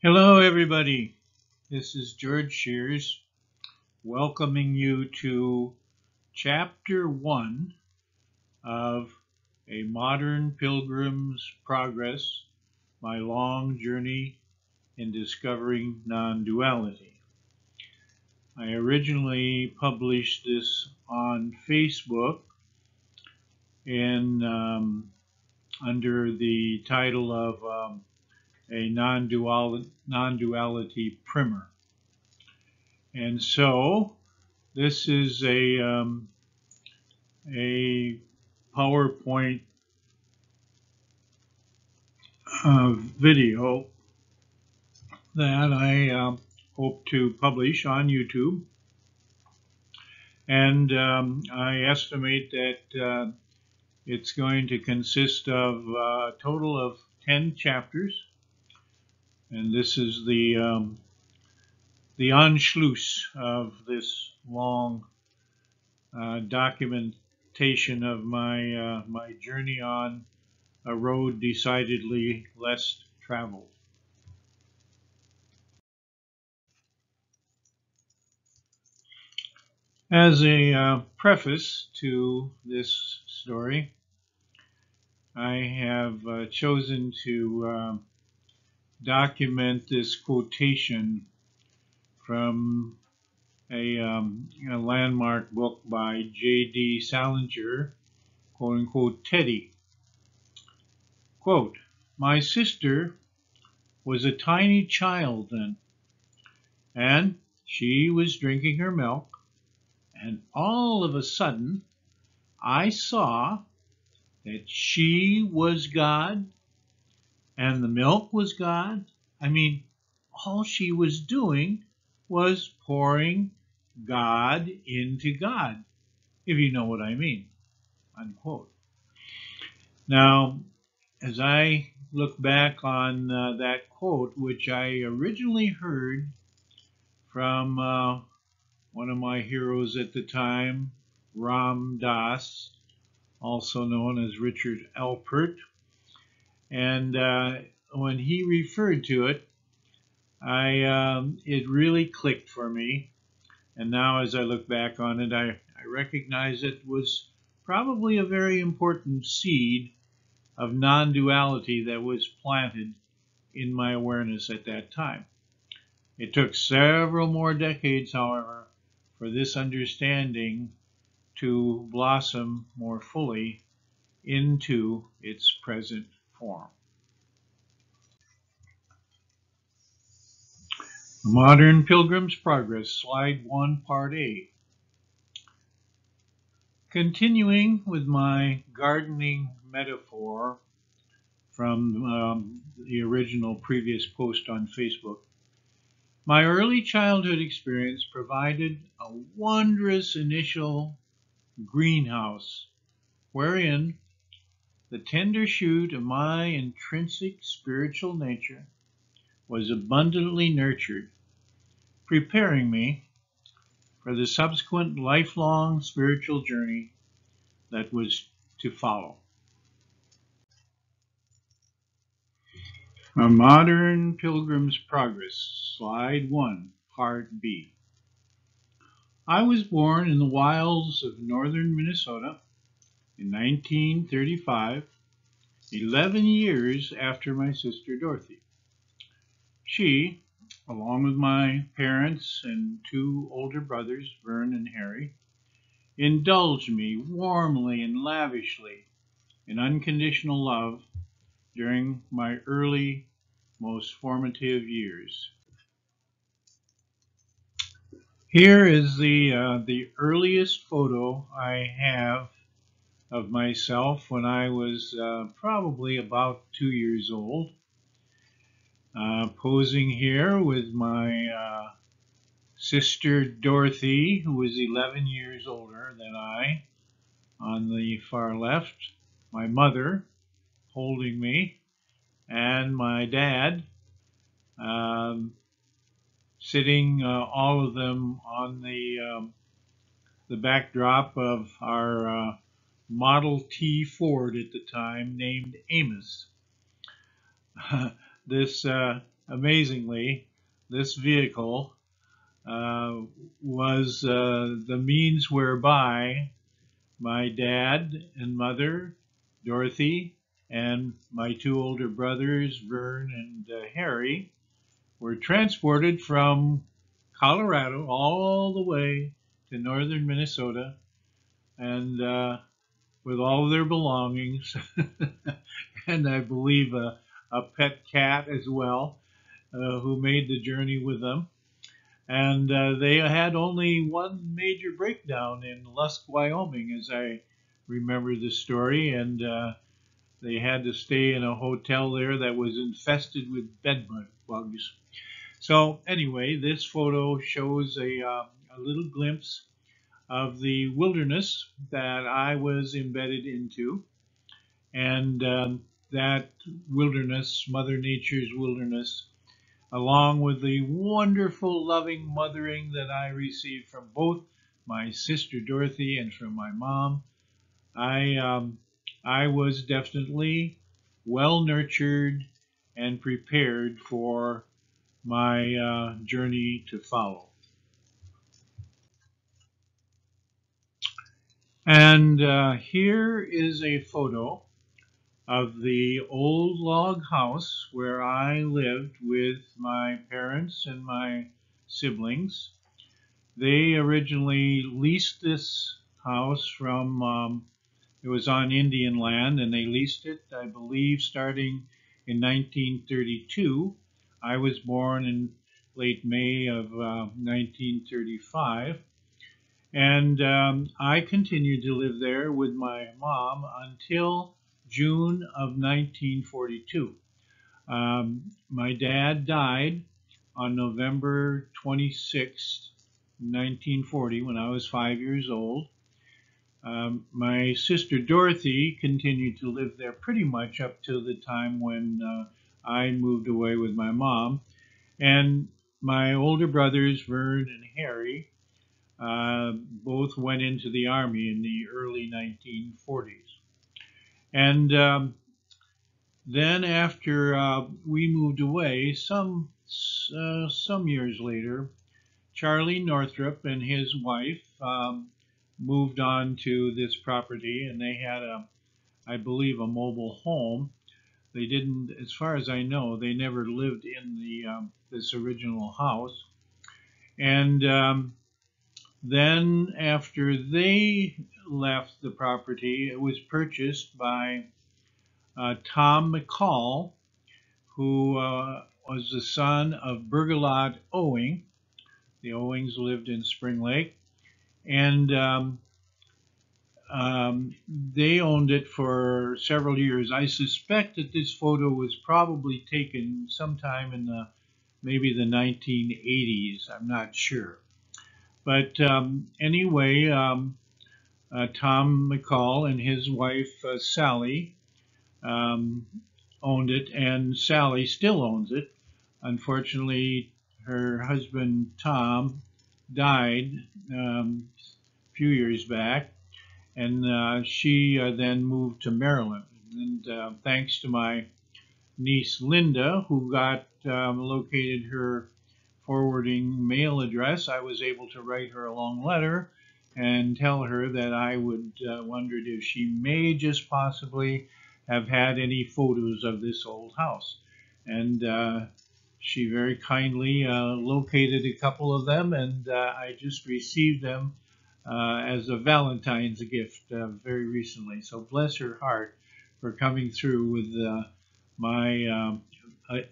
Hello, everybody. This is George Shears welcoming you to Chapter 1 of A Modern Pilgrim's Progress, My Long Journey in Discovering Nonduality. I originally published this on Facebook under the title of a non-duality primer. And so this is a PowerPoint video that I hope to publish on YouTube. And I estimate that it's going to consist of a total of 10 chapters. And this is the Anschluss of this long documentation of my my journey on a road decidedly less traveled. As a preface to this story, I have chosen to document this quotation from a landmark book by J.D. Salinger, quote unquote, Teddy. Quote, "My sister was a tiny child then, and she was drinking her milk, and all of a sudden I saw that she was God and the milk was God. I mean, all she was doing was pouring God into God, if you know what I mean," unquote. Now, as I look back on that quote, which I originally heard from one of my heroes at the time, Ram Dass, also known as Richard Alpert, and when he referred to it, it really clicked for me. And now as I look back on it, I recognize it was probably a very important seed of non-duality that was planted in my awareness at that time. It took several more decades, however, for this understanding to blossom more fully into its present form. Modern Pilgrim's Progress, Slide 1, Part A. Continuing with my gardening metaphor from the original previous post on Facebook, my early childhood experience provided a wondrous initial greenhouse wherein the tender shoot of my intrinsic spiritual nature was abundantly nurtured, preparing me for the subsequent lifelong spiritual journey that was to follow. A Modern Pilgrim's Progress, Slide 1, Part B. I was born in the wilds of northern Minnesota in 1935, 11 years after my sister Dorothy. She, along with my parents and two older brothers, Vern and Harry, indulged me warmly and lavishly in unconditional love during my early, most formative years. Here is the earliest photo I have of myself when I was probably about 2 years old. Posing here with my sister Dorothy, who was 11 years older than I, on the far left, my mother holding me, and my dad, sitting, all of them on the backdrop of our Model T Ford at the time, named Amos. This amazingly, this vehicle was the means whereby my dad and mother, Dorothy, and my two older brothers, Vern and Harry, were transported from Colorado all the way to northern Minnesota, and with all of their belongings, and I believe a pet cat as well, who made the journey with them. And they had only one major breakdown in Lusk, Wyoming, as I remember the story, and they had to stay in a hotel there that was infested with bed bugs. So anyway, this photo shows a little glimpse of the wilderness that I was embedded into, and that wilderness, Mother Nature's wilderness, along with the wonderful loving mothering that I received from both my sister Dorothy and from my mom, I was definitely well nurtured and prepared for my journey to follow. And here is a photo of the old log house where I lived with my parents and my siblings. They originally leased this house from, it was on Indian land, and they leased it, I believe, starting in 1932. I was born in late May of 1935. And I continued to live there with my mom until June of 1942. My dad died on November 26, 1940, when I was 5 years old. My sister Dorothy continued to live there pretty much up to the time when I moved away with my mom. And my older brothers, Vern and Harry, both went into the Army in the early 1940s. And then after we moved away, some years later, Charlie Northrup and his wife moved on to this property, and they had I believe, a mobile home. They didn't, as far as I know, they never lived in this original house. And then after they left the property, it was purchased by Tom McCall, who was the son of Bergelot Owing. The Owings lived in Spring Lake, and they owned it for several years. I suspect that this photo was probably taken sometime in maybe the 1980s. I'm not sure. But anyway, Tom McCall and his wife Sally owned it, and Sally still owns it. Unfortunately, her husband Tom died a few years back, and she then moved to Maryland. And thanks to my niece Linda, who got located her forwarding mail address, I was able to write her a long letter and tell her that I would wondered if she may just possibly have had any photos of this old house. And she very kindly located a couple of them, and I just received them as a Valentine's gift very recently. So bless her heart for coming through with my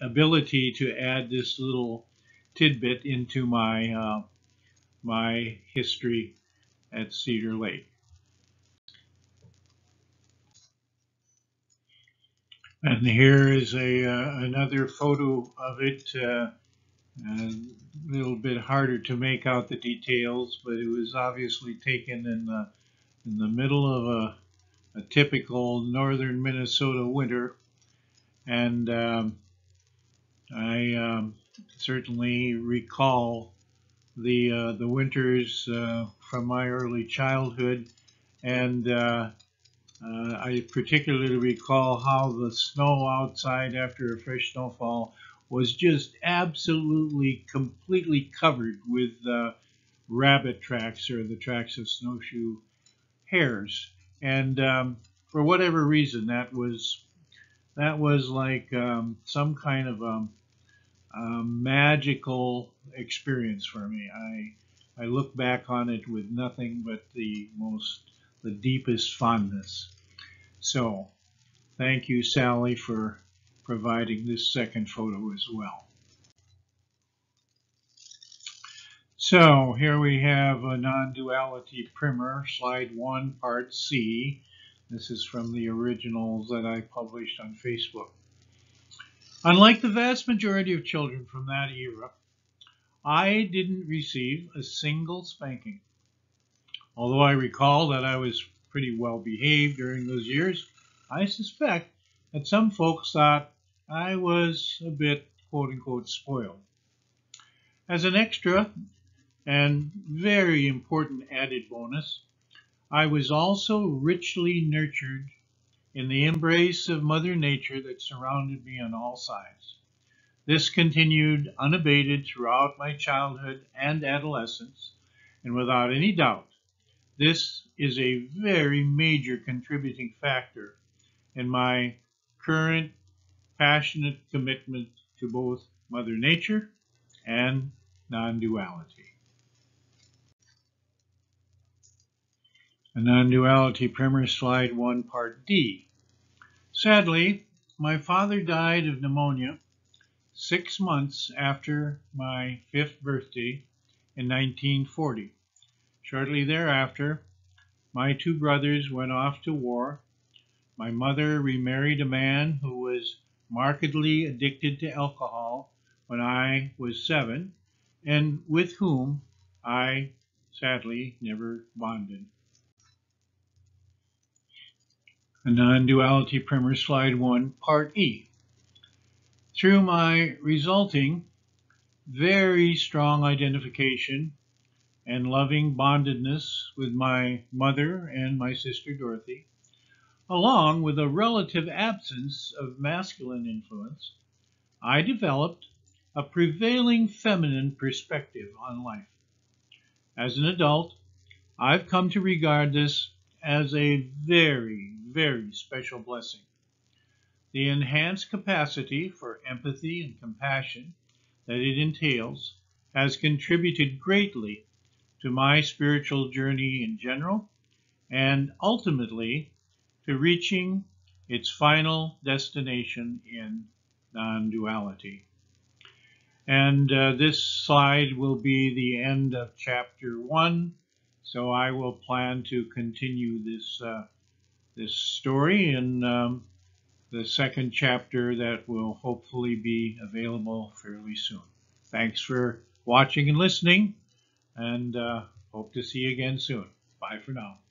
ability to add this little tidbit into my my history at Cedar Lake. And here is another photo of it. A little bit harder to make out the details, but it was obviously taken in the middle of a typical northern Minnesota winter, and I certainly recall the winters from my early childhood, and I particularly recall how the snow outside after a fresh snowfall was just absolutely, completely covered with rabbit tracks, or the tracks of snowshoe hares. And for whatever reason, that was like some kind of magical experience for me. I look back on it with nothing but the deepest fondness. So, thank you, Sally, for providing this second photo as well. So, here we have a non-duality primer, slide 1, part C. This is from the originals that I published on Facebook. Unlike the vast majority of children from that era, I didn't receive a single spanking. Although I recall that I was pretty well behaved during those years, I suspect that some folks thought I was a bit quote-unquote spoiled. As an extra and very important added bonus, I was also richly nurtured in the embrace of Mother Nature that surrounded me on all sides. This continued unabated throughout my childhood and adolescence, and without any doubt, this is a very major contributing factor in my current passionate commitment to both Mother Nature and non-duality. A non-duality primer, slide 1, part D. Sadly, my father died of pneumonia 6 months after my 5th birthday in 1940. Shortly thereafter, my 2 brothers went off to war. My mother remarried a man who was markedly addicted to alcohol when I was 7, and with whom I sadly never bonded. A non-duality primer, slide 1, part E. Through my resulting very strong identification and loving bondedness with my mother and my sister Dorothy, along with a relative absence of masculine influence, I developed a prevailing feminine perspective on life. As an adult, I've come to regard this as a very, very special blessing. The enhanced capacity for empathy and compassion that it entails has contributed greatly to my spiritual journey in general, and ultimately to reaching its final destination in non-duality. And this slide will be the end of chapter 1, so I will plan to continue this story in the second chapter that will hopefully be available fairly soon. Thanks for watching and listening, and hope to see you again soon. Bye for now.